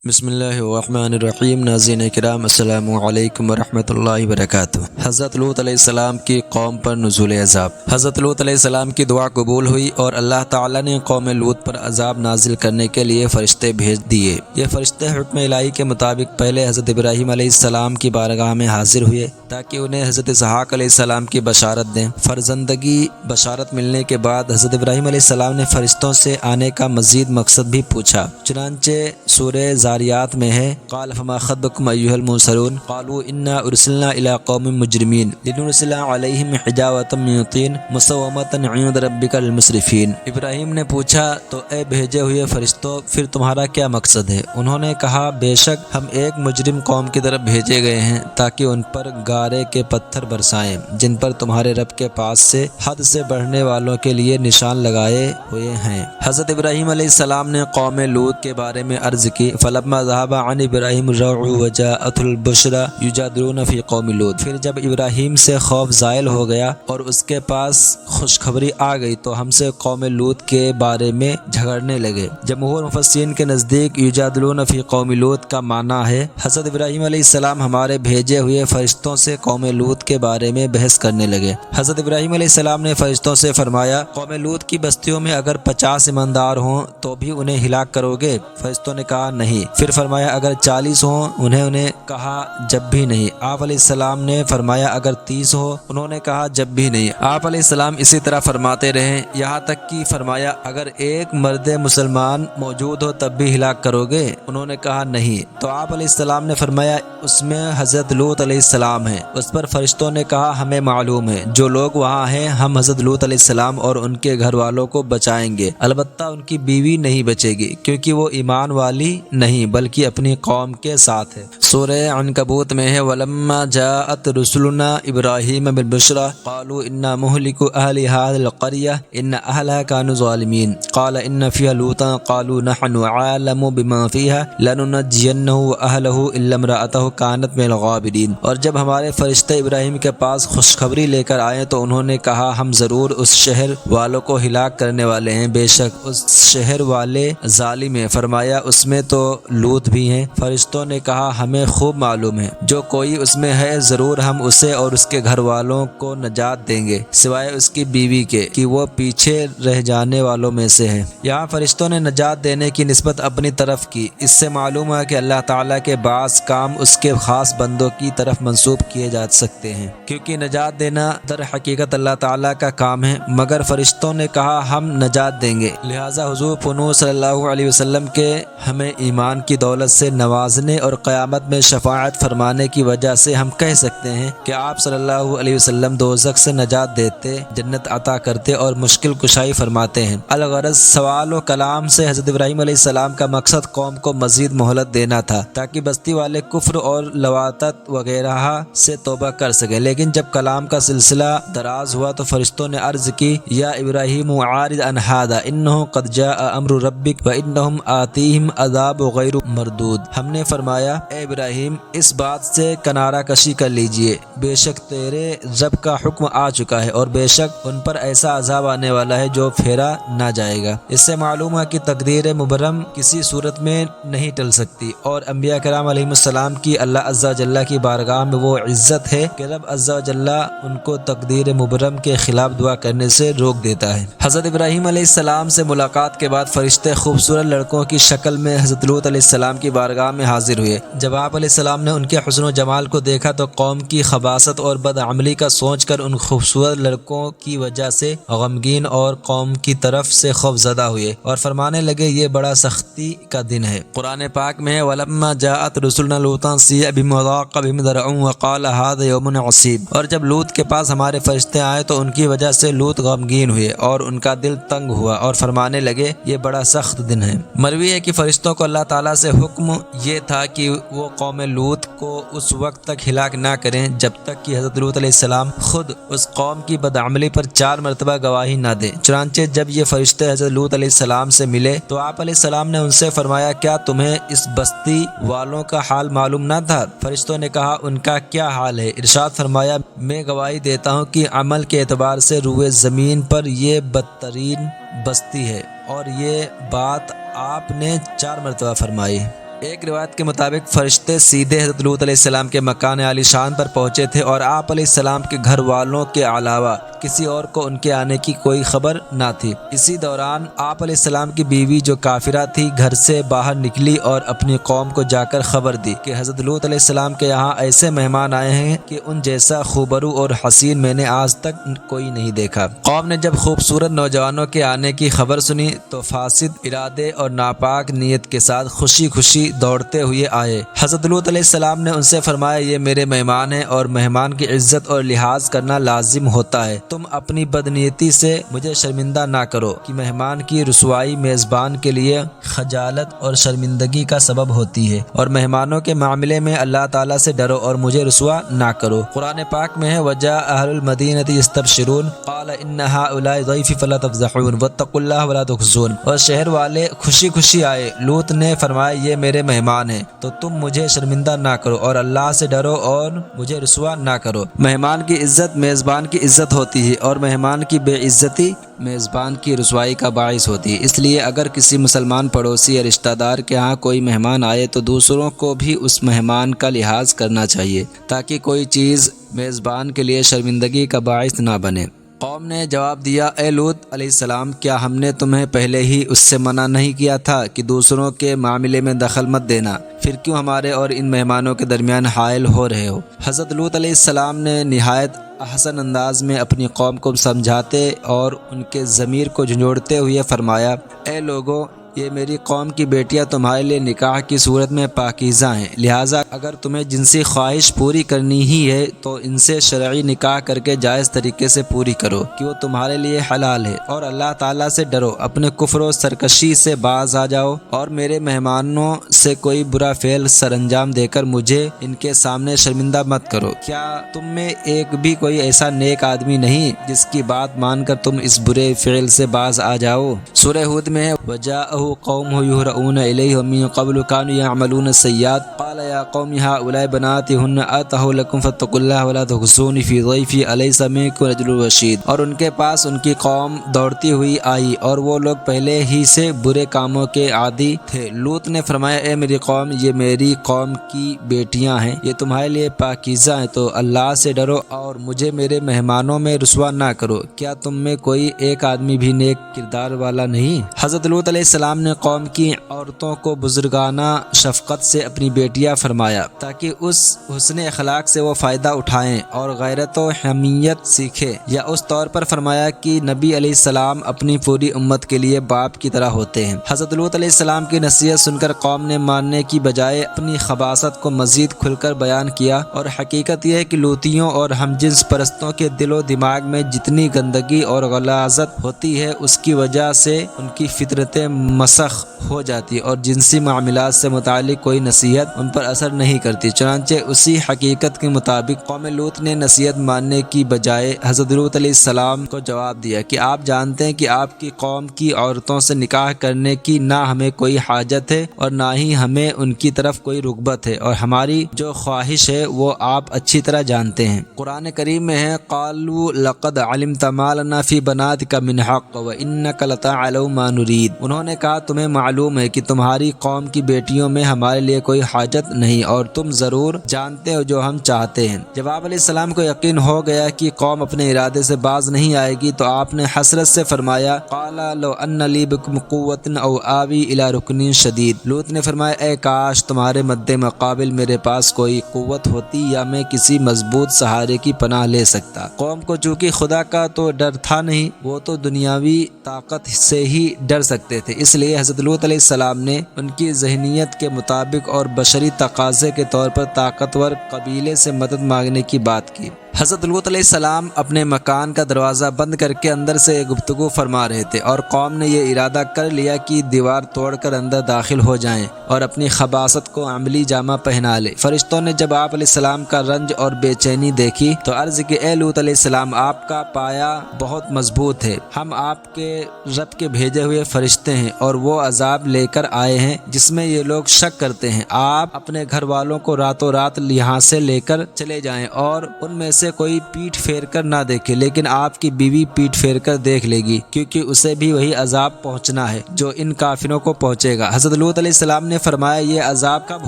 بسم اللہ الرحمن الرحیم۔ ناظرین کرام، السلام علیکم ورحمۃ اللہ وبرکاتہ۔ حضرت لوط علیہ السلام کی قوم پر نزول عذاب۔ حضرت لوط علیہ السلام کی دعا قبول ہوئی اور اللہ تعالیٰ نے قوم لوط پر عذاب نازل کرنے کے لیے فرشتے بھیج دیے۔ یہ فرشتے حکم الہی کے مطابق پہلے حضرت ابراہیم علیہ السلام کی بارگاہ میں حاضر ہوئے تاکہ انہیں حضرت اسحاق علیہ السلام کی بشارت دیں۔ فرزندگی بشارت ملنے کے بعد حضرت ابراہیم علیہ السلام نے فرشتوں سے آنے کا مزید مقصد بھی پوچھا۔ چنانچہ سورہ زاریات میں ہے، قال فما خطبکم ایھا المرسلون قالوا انا ارسلنا الی قوم مجرمین لنرسل علیہم حجارۃ من طین مسومۃ عند ربک للمسرفین۔ ابراہیم نے پوچھا، تو اے بھیجے ہوئے فرشتوں، پھر تمہارا کیا مقصد ہے؟ انہوں نے کہا، بے شک ہم ایک مجرم قوم کی طرف بھیجے گئے ہیں تاکہ ان پر گارے کے پتھر برسائیں جن پر تمہارے رب کے پاس سے حد سے بڑھنے والوں کے لیے نشان لگائے ہوئے ہیں۔ حضرت ابراہیم علیہ السلام نے قوم لوط کے بارے میں عرض کی، فلما ذهب عن ابراہیم الروع وجاءته البشرى یجادلون فی قوم لوط۔ پھر جب ابراہیم سے خوف زائل ہو گیا اور اس کے پاس خوشخبری آ گئی تو ہم سے قوم لوط کے بارے میں جھگڑنے لگے۔ جمہور مفسرین کے نزدیک یجادلون فی قوم لوط کا معنی ہے حضرت ابراہیم علیہ السلام ہمارے بھیجے ہوئے فرشتوں سے قوم لوط کے بارے میں بحث کرنے لگے۔ حضرت ابراہیم علیہ السلام نے فرشتوں سے فرمایا، قوم لوط کی بستیوں میں اگر 50 ایماندار ہوں تو بھی انہیں ہلاک کرو گے؟ فرشتوں نے کہا نہیں۔ پھر فرمایا اگر 40 ہوں؟ انہوں نے کہا جب بھی نہیں۔ آپ علیہ السلام نے فرمایا اگر 30 ہو؟ انہوں نے کہا جب بھی نہیں۔ آپ علیہ السلام اسی طرح فرماتے رہے یہاں تک کہ فرمایا اگر ایک مرد مسلمان موجود ہو تب بھی ہلاک کرو گے؟ انہوں نے کہا نہیں۔ تو آپ علیہ السلام نے فرمایا اس میں حضرت لوط علیہ السلام ہیں۔ اس پر فرشتوں نے کہا ہمیں معلوم ہے جو لوگ وہاں ہیں ہم حضرت لوط علیہ السلام اور ان کے گھر والوں کو بچائیں گے، البتہ ان کی بیوی نہیں بچے گی کیونکہ وہ ایمان والی نہیں بلکہ اپنی قوم کے ساتھ ہے۔ سورہ عنکبوت میں ہے، وَلَمَّا جَاءَتْ رُسُلُنَا إِبْرَاهِيمَ بِالْبُشْرَىٰ قَالُوا إِنَّا مُهْلِكُو أَهْلِ هَٰذِهِ الْقَرْيَةِ إِنَّ أَهْلَهَا كَانُوا ظَالِمِينَ قَالَ إِنَّ فِيهَا لُوطًا قَالُوا نَحْنُ أَعْلَمُ بِمَا فِيهَا لَنُنَجِّيَنَّهُ وَأَهْلَهُ إِلَّا امْرَأَتَهُ كَانَتْ مِنَ الْغَابِرِينَ۔ اور جب ہمارے فرشتے ابراہیم کے پاس خوشخبری لے کر آئے تو انہوں نے کہا ہم ضرور اس شہر والوں کو ہلاک کرنے والے ہیں، بے شک اس شہر والے ظالم ہیں۔ فرمایا اس میں تو لوط بھی ہیں؟ فرشتوں نے کہا ہمیں خوب معلوم ہے، جو کوئی اس میں ہے ضرور ہم اسے اور اس کے گھر والوں کو نجات دیں گے سوائے اس کی بیوی کے کہ وہ پیچھے رہ جانے والوں میں سے ہے۔ یہاں فرشتوں نے نجات دینے کی نسبت اپنی طرف کی۔ اس سے معلوم ہے کہ اللہ تعالیٰ کے بعض کام اس کے خاص بندوں کی طرف منسوب کیے جا سکتے ہیں کیونکہ نجات دینا در حقیقت اللہ تعالیٰ کا کام ہے، مگر فرشتوں نے کہا ہم نجات دیں گے، لہٰذا حضور پنو صلی اللہ علیہ وسلم کے ہمیں ایمان کی دولت سے نوازنے اور قیامت میں شفاعت فرمانے کی وجہ سے ہم کہہ سکتے ہیں کہ آپ صلی اللہ علیہ وسلم دوزخ سے نجات دیتے، جنت عطا کرتے اور مشکل کشائی فرماتے ہیں۔ الغرض سوال و کلام سے حضرت ابراہیم علیہ السلام کا مقصد قوم کو مزید مہلت دینا تھا تاکہ بستی والے کفر اور لواطت وغیرہ سے توبہ کر سکیں، لیکن جب کلام کا سلسلہ دراز ہوا تو فرشتوں نے عرض کی یا ابراہیم اعرض عن ھذا انہ قد جاء امر ربک وانہم آتیہم عذاب غیر مردود۔ ہم نے فرمایا اے ابراہیم اس بات سے کنارہ کشی کر لیجئے، بے شک تیرے رب کا حکم آ چکا ہے اور بے شک ان پر ایسا عذاب آنے والا ہے جو پھیرا نہ جائے گا۔ اس سے معلوم ہے کہ تقدیر مبرم کسی صورت میں نہیں ٹل سکتی اور انبیاء کرام علیہم السلام کی اللہ عز و جل کی بارگاہ میں وہ عزت ہے کہ رب عز و جل ان کو تقدیر مبرم کے خلاف دعا کرنے سے روک دیتا ہے۔ حضرت ابراہیم علیہ السلام سے ملاقات کے بعد فرشتے خوبصورت لڑکوں کی شکل میں حضرت لوط علیہ السلام کی بارگاہ میں حاضر ہوئے۔ جب آپ علیہ السلام نے ان کے حسن و جمال کو دیکھا تو قوم کی خباثت اور بدعملی کا سوچ کر ان خوبصورت لڑکوں کی وجہ سے غمگین اور قوم کی طرف سے خوف زدہ ہوئے اور فرمانے لگے یہ بڑا سختی کا دن ہے۔ قرآن پاک میں وَلَمَّا جَاءَتْ رُسُلُنَا لُوطًا سِیءَ بِمَنْ ضَاقَ بِهِمْ ذَرْعُهُ وَقَالَ هَٰذَا يَوْمٌ عَصِیبٌ۔ اور جب لوط کے پاس ہمارے فرشتے آئے تو ان کی وجہ سے لوط غمگین ہوئے اور ان کا دل تنگ ہوا اور فرمانے لگے یہ بڑا سخت دن ہے۔ مروی ہے کہ فرشتوں کو اللہ تعالیٰ سے حکم یہ تھا کہ وہ قوم لوط کو اس وقت تک ہلاک نہ کریں جب تک کہ حضرت لوط علیہ السلام خود اس قوم کی بدعملی پر 4 مرتبہ گواہی نہ دیں۔ چنانچہ جب یہ فرشتے حضرت لوط علیہ السلام سے ملے تو آپ علیہ السلام نے ان سے فرمایا کیا تمہیں اس بستی والوں کا حال معلوم نہ تھا؟ فرشتوں نے کہا ان کا کیا حال ہے؟ ارشاد فرمایا میں گواہی دیتا ہوں کہ عمل کے اعتبار سے روئے زمین پر یہ بدترین بستی ہے، اور یہ بات آپ نے 4 مرتبہ فرمائی۔ ایک روایت کے مطابق فرشتے سیدھے حضرت لوط علیہ السلام کے مکان عالی شان پر پہنچے تھے اور آپ علیہ السلام کے گھر والوں کے علاوہ کسی اور کو ان کے آنے کی کوئی خبر نہ تھی۔ اسی دوران آپ علیہ السلام کی بیوی جو کافرہ تھی گھر سے باہر نکلی اور اپنی قوم کو جا کر خبر دی کہ حضرت لوط علیہ السلام کے یہاں ایسے مہمان آئے ہیں کہ ان جیسا خوبرو اور حسین میں نے آج تک کوئی نہیں دیکھا۔ قوم نے جب خوبصورت نوجوانوں کے آنے کی خبر سنی تو فاسد ارادے اور ناپاک نیت کے ساتھ خوشی خوشی دوڑتے ہوئے آئے۔ حضرت لوط علیہ السلام نے ان سے فرمایا یہ میرے مہمان ہیں اور مہمان کی عزت اور لحاظ کرنا لازم ہوتا ہے، تم اپنی بدنیتی سے مجھے شرمندہ نہ کرو کہ مہمان کی رسوائی میزبان کے لیے خجالت اور شرمندگی کا سبب ہوتی ہے، اور مہمانوں کے معاملے میں اللہ تعالیٰ سے ڈرو اور مجھے رسوا نہ کرو۔ قرآن پاک میں ہے وَجَاءَ أَهْلُ الْمَدِينَةِ يَسْتَبْشِرُونَ قَالَ إِنَّ هَؤُلَاءِ ضَيْفِي فَلَا تَفْضَحُونِ وَاتَّقُوا اللَّهَ وَلَا تُخْزُونِ، اور شہر والے خوشی خوشی آئے۔ لوط نے فرمایا یہ میرے مہمان ہیں تو تم مجھے شرمندہ نہ کرو اور اللہ سے ڈرو اور مجھے رسوا نہ کرو۔ مہمان کی عزت میزبان کی عزت ہوتی ہے اور مہمان کی بے عزتی میزبان کی رسوائی کا باعث ہوتی ہے۔ اس لیے اگر کسی مسلمان پڑوسی یا رشتہ دار کے ہاں کوئی مہمان آئے تو دوسروں کو بھی اس مہمان کا لحاظ کرنا چاہیے تاکہ کوئی چیز میزبان کے لیے شرمندگی کا باعث نہ بنے۔ قوم نے جواب دیا اے لوط علیہ السلام کیا ہم نے تمہیں پہلے ہی اس سے منع نہیں کیا تھا کہ دوسروں کے معاملے میں دخل مت دینا، پھر کیوں ہمارے اور ان مہمانوں کے درمیان حائل ہو رہے ہو؟ حضرت لوط علیہ السلام نے نہایت احسن انداز میں اپنی قوم کو سمجھاتے اور ان کے ضمیر کو جھنجھوڑتے ہوئے فرمایا اے لوگو یہ میری قوم کی بیٹیاں تمہارے لیے نکاح کی صورت میں پاکیزہ ہیں، لہٰذا اگر تمہیں جنسی خواہش پوری کرنی ہی ہے تو ان سے شرعی نکاح کر کے جائز طریقے سے پوری کرو کہ وہ تمہارے لیے حلال ہے، اور اللہ تعالیٰ سے ڈرو، اپنے کفر و سرکشی سے باز آ جاؤ اور میرے مہمانوں سے کوئی برا فعل سر انجام دے کر مجھے ان کے سامنے شرمندہ مت کرو۔ کیا تم میں ایک بھی کوئی ایسا نیک آدمی نہیں جس کی بات مان کر تم اس برے فعل سے باز آ جاؤ؟ سورہ ہود میں وجاءہ قومہ یہرعون الیہ ومن قبل کانوا یعملون السیئات قال یا قوم ہؤلاء بناتی ہن آتہ لکم فاتقوا اللہ ولا تخزونی فی ضیفی الیس منکم رجل رشید، اور ان کے پاس ان کی قوم دوڑتی ہوئی آئی اور وہ لوگ پہلے ہی سے برے کاموں کے عادی تھے۔ لوط نے فرمایا اے میری قوم یہ میری قوم کی بیٹیاں ہیں، یہ تمہارے لیے پاکیزہ ہیں، تو اللہ سے ڈرو اور مجھے میرے مہمانوں میں رسوا نہ کرو۔ کیا تم میں کوئی ایک آدمی بھی نیک کردار والا نہیں؟ حضرت لوط علیہ السلام نے قوم کی عورتوں کو بزرگانہ شفقت سے اپنی بیٹیاں فرمایا تاکہ اس حسن اخلاق سے وہ فائدہ اٹھائیں اور غیرت و حمیت سیکھیں، یا اس طور پر فرمایا کہ نبی علیہ السلام اپنی پوری امت کے لیے باپ کی طرح ہوتے ہیں۔ حضرت لوط علیہ السلام کی نصیحت سن کر قوم نے ماننے کی بجائے اپنی خباثت کو مزید کھل کر بیان کیا، اور حقیقت یہ ہے کہ لوطیوں اور ہم جنس پرستوں کے دل و دماغ میں جتنی گندگی اور غلاظت ہوتی ہے اس کی وجہ سے ان کی فطرتیں مسخ ہو جاتی اور جنسی معاملات سے متعلق کوئی نصیحت ان پر اثر نہیں کرتی۔ چنانچہ اسی حقیقت کے مطابق قوم لوط نے نصیحت ماننے کی بجائے حضرت لوط علیہ السلام کو جواب دیا کہ آپ جانتے ہیں کہ آپ کی قوم کی عورتوں سے نکاح کرنے کی نہ ہمیں کوئی حاجت ہے اور نہ ہی ہمیں ان کی طرف کوئی رغبت ہے، اور ہماری جو خواہش ہے وہ آپ اچھی طرح جانتے ہیں۔ قرآن کریم میں ہے قالوا لقد علمت ما لنا فی بناتک من حق وانک لتعلم ما نرید، انہوں نے کہا تمہیں معلوم ہے کہ تمہاری قوم کی بیٹیوں میں ہمارے لیے کوئی حاجت نہیں اور تم ضرور جانتے ہو جو ہم چاہتے ہیں۔ جب آپ علیہ السلام کو یقین ہو گیا کہ قوم اپنے ارادے سے باز نہیں آئے گی تو آپ نے حسرت سے فرمایا قال لو ان لی بکم قوۃ او آوی الی رکن شدید، لوط نے فرمایا اے کاش تمہارے مد مقابل میرے پاس کوئی قوت ہوتی یا میں کسی مضبوط سہارے کی پناہ لے سکتا۔ قوم کو چونکہ خدا کا تو ڈر تھا نہیں، وہ تو دنیاوی طاقت سے ہی ڈر سکتے تھے، اس لیے حضرت لوط علیہ السلام نے ان کی ذہنیت کے مطابق اور بشری تقاضے کے طور پر طاقتور قبیلے سے مدد مانگنے کی بات کی۔ حضرت لوط علیہ السلام اپنے مکان کا دروازہ بند کر کے اندر سے گفتگو فرما رہے تھے اور قوم نے یہ ارادہ کر لیا کہ دیوار توڑ کر اندر داخل ہو جائیں اور اپنی خباثت کو عملی جامہ پہنا لے۔ فرشتوں نے جب آپ علیہ السلام کا رنج اور بے چینی دیکھی تو عرض کی اے لوط علیہ السلام آپ کا پایا بہت مضبوط ہے، ہم آپ کے رب کے بھیجے ہوئے فرشتے ہیں اور وہ عذاب لے کر آئے ہیں جس میں یہ لوگ شک کرتے ہیں، آپ اپنے گھر والوں کو راتوں رات یہاں سے لے کر چلے جائیں اور ان میں سے سے کوئی پیٹھ پھیر کر نہ دیکھے، لیکن آپ کی بیوی پیٹھ پھیر کر دیکھ لے گی، کیونکہ اسے بھی وہی عذاب پہنچنا ہے جو ان کافروں کو پہنچے گا۔ حضرت لوط علیہ السلام نے فرمایا یہ عذاب کب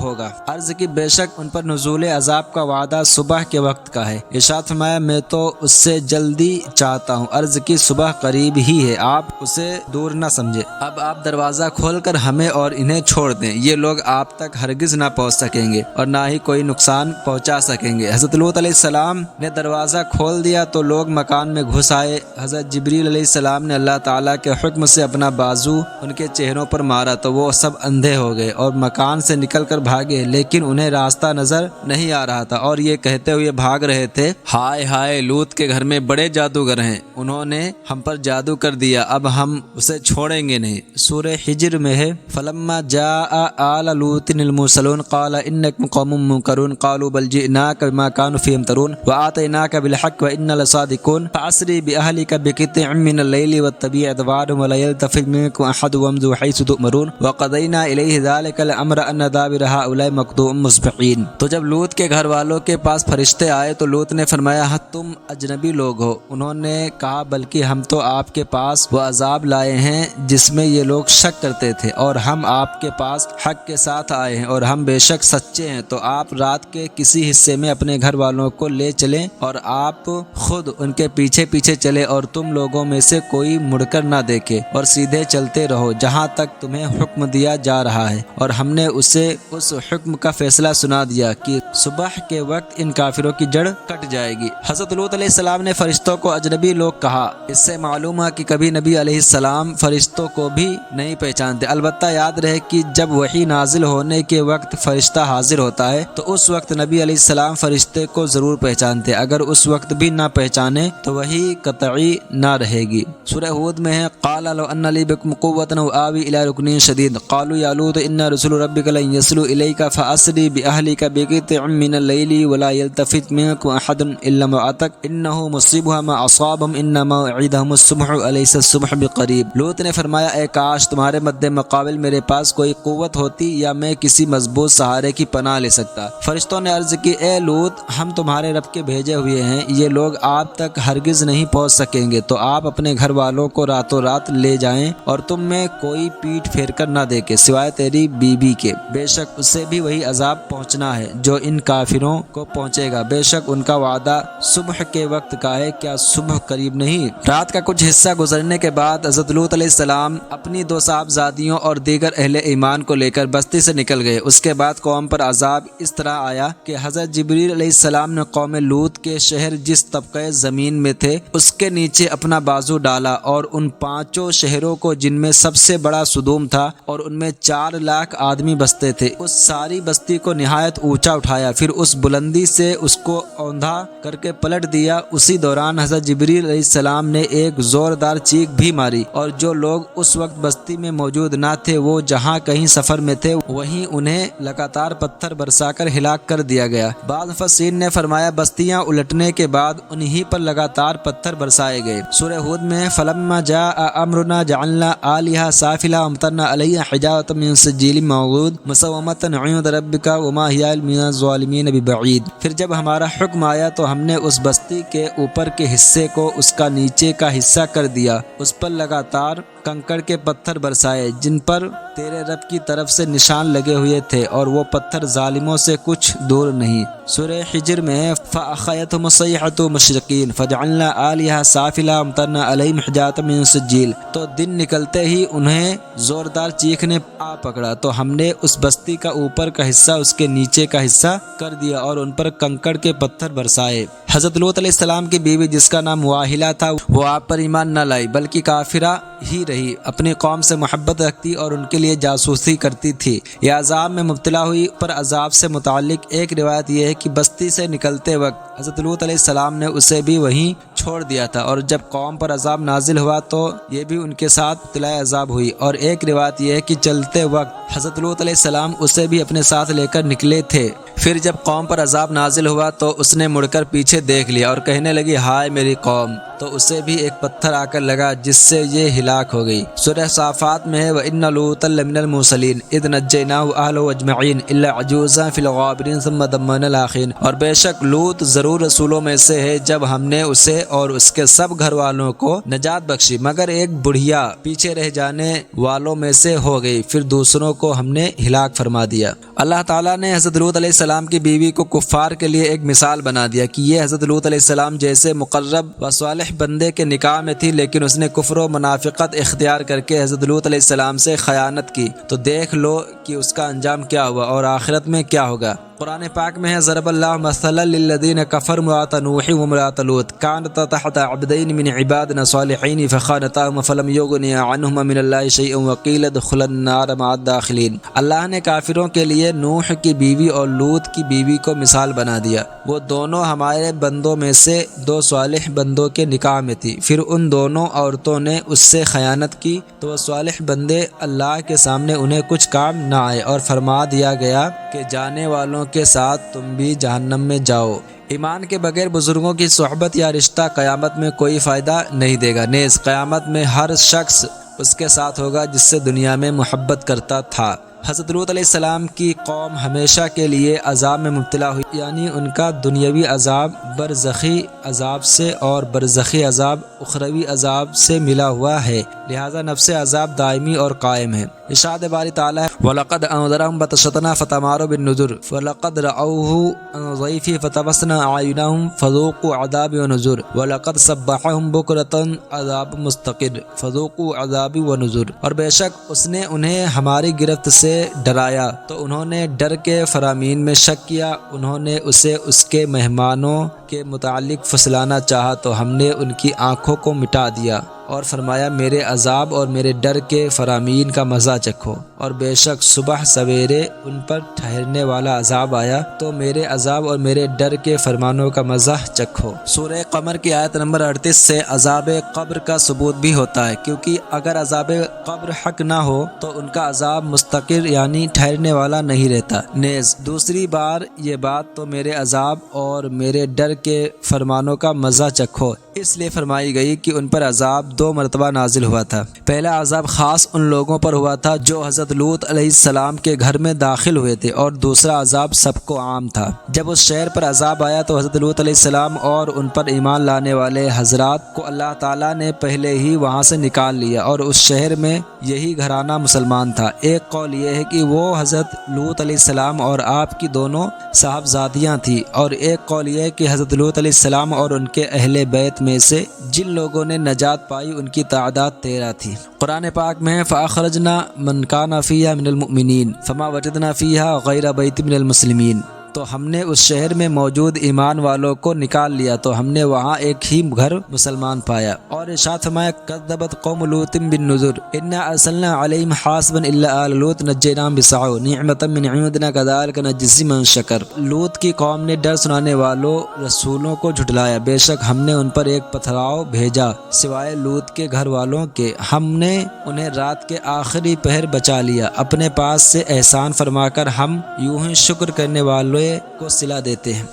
ہوگا؟ عرض کی بے شک ان پر نزول عذاب کا وعدہ صبح کے وقت کا ہے۔ ارشاد فرمایا میں تو اس سے جلدی چاہتا ہوں۔ عرض کی صبح قریب ہی ہے، آپ اسے دور نہ سمجھے۔ اب آپ دروازہ کھول کر ہمیں اور انہیں چھوڑ دیں، یہ لوگ آپ تک ہرگز نہ پہنچ سکیں گے اور نہ ہی کوئی نقصان پہنچا سکیں گے۔ حضرت لوط علیہ السلام نے دروازہ کھول دیا تو لوگ مکان میں گھس آئے۔ حضرت جبریل علیہ السلام نے اللہ تعالیٰ کے حکم سے اپنا بازو ان کے چہروں پر مارا تو وہ سب اندھے ہو گئے اور مکان سے نکل کر بھاگے، لیکن انہیں راستہ نظر نہیں آ رہا تھا اور یہ کہتے ہوئے بھاگ رہے تھے، ہائے ہائے لوط کے گھر میں بڑے جادوگر ہیں، انہوں نے ہم پر جادو کر دیا، اب ہم اسے چھوڑیں گے نہیں۔ سورہ حجر میں ہے فلما جاء آل لوط المرسلون قال انکم قوم منکرون قالوا بل جئناک بما كانوا فيه يمترون وآتيناك بالحق وإنا لصادقون فأسر بأهلك بقطع من الليل واتبع أدبارهم ولا يلتفت منكم أحد وامضوا حيث تؤمرون وقضينا إليه ذلك الأمر أن دابر هؤلاء مقطوع مصبحين۔ تو جب لوط کے گھر والوں کے پاس فرشتے آئے تو لوط نے فرمایا تم اجنبی لوگ ہو۔ انہوں نے کہا بلکہ ہم تو آپ کے پاس وہ عذاب لائے ہیں جس میں یہ لوگ شک کرتے تھے، اور ہم آپ کے پاس حق کے ساتھ آئے ہیں اور ہم بے شک سچے ہیں، تو آپ رات کے کسی حصے میں اپنے گھر والوں کو لے چلیں اور آپ خود ان کے پیچھے پیچھے چلے اور تم لوگوں میں سے کوئی مڑ کر نہ دیکھے اور سیدھے چلتے رہو جہاں تک تمہیں حکم دیا جا رہا ہے، اور ہم نے اسے اس حکم کا فیصلہ سنا دیا کہ صبح کے وقت ان کافروں کی جڑ کٹ جائے گی۔ حضرت لوط علیہ السلام نے فرشتوں کو اجنبی لوگ کہا، اس سے معلوم ہے کہ کبھی نبی علیہ السلام فرشتوں کو بھی نہیں پہچانتے، البتہ یاد رہے کہ جب وحی نازل ہونے کے وقت فرشتہ حاضر ہوتا ہے تو اس وقت نبی علیہ السلام فرشتے کو ضرور پہچانتے، اگر اس وقت بھی نہ پہچانے تو وہی قطعی نہ رہے گی۔ سورہ ہود میں ہے قال لو ان لی بکم قوۃ آوی الی رکن شدید قالوا یا لوط ان رسل ربک لن یصلوا الیک فاسر باہلک بقطع من اللیل ولا یلتفت منکم احد الا امرأتک انه مصیبها ما اصابهم ان موعدهم الصبح الیس الصبح بقریب۔ لوط نے فرمایا اے کاش تمہارے مد مقابل میرے پاس کوئی قوت ہوتی یا میں کسی مضبوط سہارے کی پناہ لے سکتا۔ فرشتوں نے عرض کی اے لوط ہم تمہارے رب کے بھیجے ہوئے ہیں، یہ لوگ آپ تک ہرگز نہیں پہنچ سکیں گے، تو آپ اپنے گھر والوں کو راتوں رات لے جائیں اور تم میں کوئی پیٹھ پھیر کر نہ دیکھے سوائے تیری بیوی کے، بے شک اسے بھی وہی عذاب پہنچنا ہے جو ان کافروں کو پہنچے گا، بے شک ان کا وعدہ صبح کے وقت کا ہے، کیا صبح قریب نہیں؟ رات کا کچھ حصہ گزرنے کے بعد حضرت لوط علیہ السلام اپنی دو صاحبزادیوں اور دیگر اہل ایمان کو لے کر بستی سے نکل گئے۔ اس کے بعد قوم پر عذاب اس طرح آیا کہ حضرت جبریل علیہ السلام نے قوم لوط کے شہر جس طبقہ زمین میں تھے اس کے نیچے اپنا بازو ڈالا اور ان 5 شہروں کو جن میں سب سے بڑا سدوم تھا اور ان میں 4 لاکھ آدمی بستے تھے، اس ساری بستی کو نہایت اونچا اٹھایا، پھر اس بلندی سے اس کو اوندھا کر کے پلٹ دیا۔ اسی دوران حضرت جبریل علیہ السلام نے ایک زوردار چیخ بھی ماری اور جو لوگ اس وقت بستی میں موجود نہ تھے وہ جہاں کہیں سفر میں تھے وہیں انہیں لگاتار پتھر برسا کر ہلاک کر دیا گیا۔ بعض مفسرین نے فرمایا بستیاں الٹنے کے بعد انہی پر لگاتار پتھر برسائے گئے۔ سورہ ہود میں فلما جاء امرنا جعلنا عالیہا سافلها وامطرنا علیہا حجارۃ من سجیل منضود مسومۃ عند ربک وما ہی من الظالمین ببعید۔ پھر جب ہمارا حکم آیا تو ہم نے اس بستی کے اوپر کے حصے کو اس کا نیچے کا حصہ کر دیا، اس پر لگاتار کنکر کے پتھر برسائے جن پر تیرے رب کی طرف سے نشان لگے ہوئے تھے اور وہ پتھر ظالموں سے کچھ دور نہیں۔ سورہ حجر میں فأخذتهم الصیحۃ مشرقین فجعلنا عالیہا سافلها وامطرنا علیہم حجارۃ من سجیل۔ تو دن نکلتے ہی انہیں زوردار چیخ نے آ پکڑا تو ہم نے اس بستی کا اوپر کا حصہ اس کے نیچے کا حصہ کر دیا اور ان پر کنکر کے پتھر برسائے۔ حضرت لوط علیہ السلام کی بیوی جس کا نام واہلہ تھا وہ آپ پر ایمان نہ لائی بلکہ کافرہ ہی رہی، اپنی قوم سے محبت رکھتی اور ان کے لیے جاسوسی کرتی تھی، یہ عذاب میں مبتلا ہوئی۔ پر عذاب سے متعلق ایک روایت یہ ہے کہ بستی سے نکلتے وقت حضرت لوط علیہ السلام نے اسے بھی وہیں چھوڑ دیا تھا، اور جب قوم پر عذاب نازل ہوا تو یہ بھی ان کے ساتھ ابتلاء عذاب ہوئی۔ اور ایک روایت یہ ہے کہ چلتے وقت حضرت لوط علیہ السلام اسے بھی اپنے ساتھ لے کر نکلے تھے، پھر جب قوم پر عذاب نازل ہوا تو اس نے مڑ کر پیچھے دیکھ لیا اور کہنے لگی ہائے میری قوم، تو اسے بھی ایک پتھر آ کر لگا جس سے یہ ہلاک ہو گئی۔ سورہ صافات میں ہے وَإِنَّ لُوطًا لَمِنَ الْمُرْسَلِينَ إِذْ نَجَّيْنَاهُ وَأَهْلَهُ أَجْمَعِينَ إِلَّا عَجُوزًا فِي الْغَابِرِينَ ثُمَّ دَمَّرْنَا الْآخِرِينَ، اور بے شک لوط ضرور رسولوں میں سے ہے جب ہم نے اسے اور اس کے سب گھر والوں کو نجات بخشی مگر ایک بڑھیا پیچھے رہ جانے والوں میں سے ہو گئی، پھر دوسروں کو ہم نے ہلاک فرما دیا۔ اللہ تعالیٰ نے حضرت لوط علیہ السلام کی بیوی کو کفار کے لیے ایک مثال بنا دیا کہ یہ حضرت لوط علیہ السلام جیسے مقرب و صالح بندے کے نکاح میں تھی، لیکن اس نے کفر و منافقت اختیار کر کے حضرت لوط علیہ السلام سے خیانت کی، تو دیکھ لو کہ اس کا انجام کیا ہوا اور آخرت میں کیا ہوگا۔ قرآن پاک میں ہے ضرب اللہ مثلا للذین کفروا امرأۃ نوح وامرأۃ لوط کانتا تحت عبدین من عبادنا صالحین فخانتاہما فلم یغنیا عنہما من اللہ شیئا وقیل ادخلا النار مع الداخلین۔ اللہ نے کافروں کے لیے نوح کی بیوی اور لوط کی بیوی کو مثال بنا دیا، وہ دونوں ہمارے بندوں میں سے دو صالح بندوں کے نکاح میں تھی، پھر ان دونوں عورتوں نے اس سے خیانت کی تو وہ صالح بندے اللہ کے سامنے انہیں کچھ کام نہ آئے اور فرما دیا گیا کہ جانے والوں کے ساتھ تم بھی جہنم میں جاؤ۔ ایمان کے بغیر بزرگوں کی صحبت یا رشتہ قیامت میں کوئی فائدہ نہیں دے گا، نیز قیامت میں ہر شخص اس کے ساتھ ہوگا جس سے دنیا میں محبت کرتا تھا۔ حضرت لوط علیہ السلام کی قوم ہمیشہ کے لیے عذاب میں مبتلا ہوئی، یعنی ان کا دنیاوی عذاب برزخی عذاب سے اور برزخی عذاب اخروی عذاب سے ملا ہوا ہے، لہذا نفس عذاب دائمی اور قائم ہے۔ ارشاد باری تعالیٰ ہے وَلَقَدْ أَنذَرَهُمْ بَطْشَتَنَا فَتَمَارَوْا بِالنُّذُرِ وَلَقَدْ رَأَوْهُ عَنْ ضَيْفِهِ فَطَمَسْنَا أَعْيُنَهُمْ فَذُوقُوا عَذَابِي وَنُذُرِ وَلَقَدْ صَبَّحَهُم بُكْرَةً عَذَابٌ مُسْتَقِرٌّ فَذُوقُوا عَذَابِي وَنُذُرِ، اور بے شک اس نے انہیں ہماری گرفت سے ڈرایا تو انہوں نے ڈر کے فرامین میں شک کیا، انہوں نے اسے اس کے مہمانوں کے متعلق پھسلانا چاہا تو ہم نے ان کی آنکھوں کو مٹا دیا اور فرمایا میرے عذاب اور میرے ڈر کے فرامین کا مزہ چکھو، اور بے شک صبح سویرے ان پر ٹھہرنے والا عذاب آیا تو میرے عذاب اور میرے ڈر کے فرمانوں کا مزہ چکھو۔ سورہ قمر کی آیت نمبر 38 سے عذاب قبر کا ثبوت بھی ہوتا ہے، کیونکہ اگر عذاب قبر حق نہ ہو تو ان کا عذاب مستقر یعنی ٹھہرنے والا نہیں رہتا، نیز دوسری بار یہ بات تو میرے عذاب اور میرے ڈر کے فرمانوں کا مزہ چکھو اس لیے فرمائی گئی کہ ان پر عذاب دو مرتبہ نازل ہوا تھا۔ پہلا عذاب خاص ان لوگوں پر ہوا تھا جو حضرت لوط علیہ السلام کے گھر میں داخل ہوئے تھے، اور دوسرا عذاب سب کو عام تھا۔ جب اس شہر پر عذاب آیا تو حضرت لوط علیہ السلام اور ان پر ایمان لانے والے حضرات کو اللہ تعالیٰ نے پہلے ہی وہاں سے نکال لیا، اور اس شہر میں یہی گھرانہ مسلمان تھا۔ ایک قول یہ ہے کہ وہ حضرت لوط علیہ السلام اور آپ کی دونوں صاحبزادیاں تھیں، اور ایک قول یہ ہے کہ حضرت لوط علیہ السلام اور ان کے اہل بیت میں سے جن لوگوں نے نجات پائی ان کی تعداد 13 تھی۔ قرآن پاک میں فَأَخْرَجْنَا مَنْ كَانَ فِيهَا مِنَ الْمُؤْمِنِينَ فَمَا وَجَدْنَا فِيهَا غَيْرَ بَيْتٍ مِنَ الْمُسْلِمِينَ، تو ہم نے اس شہر میں موجود ایمان والوں کو نکال لیا تو ہم نے وہاں ایک ہی گھر مسلمان پایا۔ اور ارشاد فرمایا کذبت قوم لوط بالنذر انا ارسلنا علیہم حاصبا الا آل لوط نجیناہم بسعو نعمتا من عندنا کذلک نجزی من شکر۔ لوط کی قوم نے ڈر سنانے والوں رسولوں کو جھٹلایا، بے شک ہم نے ان پر ایک پتھراؤ بھیجا سوائے لوط کے گھر والوں کے، ہم نے انہیں رات کے آخری پہر بچا لیا اپنے پاس سے احسان فرما کر، ہم یوں ہی شکر کرنے والوں کو صلہ دیتے ہیں۔